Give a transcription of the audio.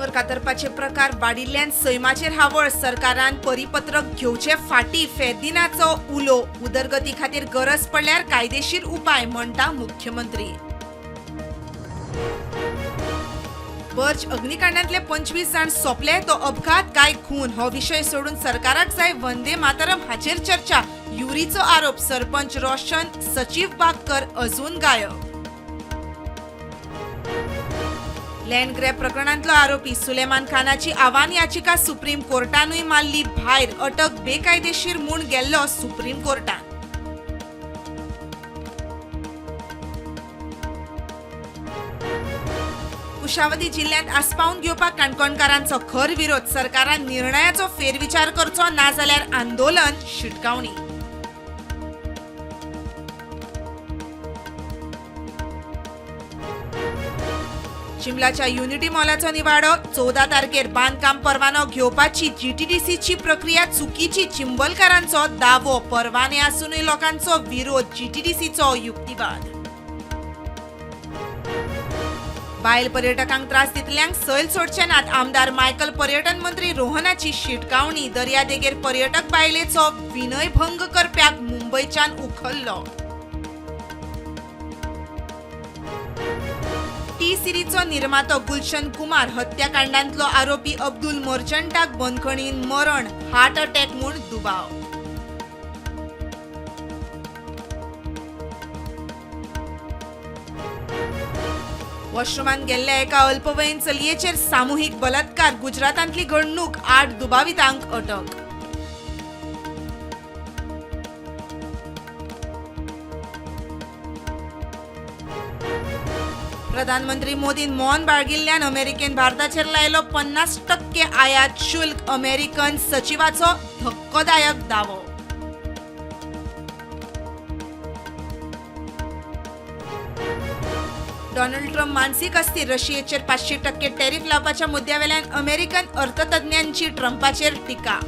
दोंगर कातरपाचे प्रकार वाडिल्ल्यान सैमाचेर हावळ. सरकारान परिपत्रक घेवचे फाटी. फेदिनाचो उलो. उदरगती खातीर गरज पडल्यार कायदेशीर उपाय म्हणटा मुख्यमंत्री. बर्ज अग्निकांडांतले 25 जाण सोंपले तो अपघात काय खून हो विशय सोडून सरकाराक जाय वंदे मातरम हाचेर चर्चा. युरीचो आरोप. सरपंच रोशन सचिव बागकर अजून गायब. लँड ग्रॅब प्रकरणांतलो आरोपी सुलेमान खानाची आव्हान याचिका सुप्रीम कोर्टानूय मारली भायर. अटक बेकायदेशीर म्हूण गेल्लो सुप्रीम कोर्टान. कुशावती जिल्ह्यात आस्पावन घेवपाक काणकोणकारांचो खर विरोध. सरकारान निर्णयाचो फेरविचार करचो ना जाल्यार आंदोलन. शिटकावणी. शिमलाच्या युनिटी मॉलाचो निवाडो. 14 तारखेर बांदकाम परवानो घेवपाची जीटीडीसीची प्रक्रिया चुकीची. चिंबलकारांचो दावो. परवाने आसूनय लोकांचो विरोध. जीटीडीसीचो युक्तिवाद. बायल पर्यटकांक त्रास दितल्यांक सैल सोडचे नात. आमदार मायकल. पर्यटन मंत्री रोहनाची शिटकावणी. दर्यादेगेर पर्यटक बायलेचो विनयभंग करप्याक मुंबयच्यान उखल्लो. टी सिरीजचो निर्मातो गुलशन कुमार हत्याकांडांतलो आरोपी अब्दुल मर्चंटाक बंदखणीन मरण. हार्ट अटॅक म्हूण दुबाव. वॉशरूमान गेल्ल्या एका अल्पवयीन चलयेचेर सामुहीक बलात्कार. गुजरातांतली घडणूक. 8 दुबावितांक अटक. प्रधानमंत्री मोदीन मौन बाळगिल्ल्यान अमेरिकेन भारताचेर लायलो 50% आयात शुल्क. अमेरिकन सचिवाचो धक्कोदायक दावो. डोनाल्ड ट्रम्प मानसीक अस्थिर. रशियेचेर 500% टॅरिफ लावपाच्या मुद्द्यावेल्यान अमेरिकन अर्थतज्ञांची ट्रम्पाचेर टिका.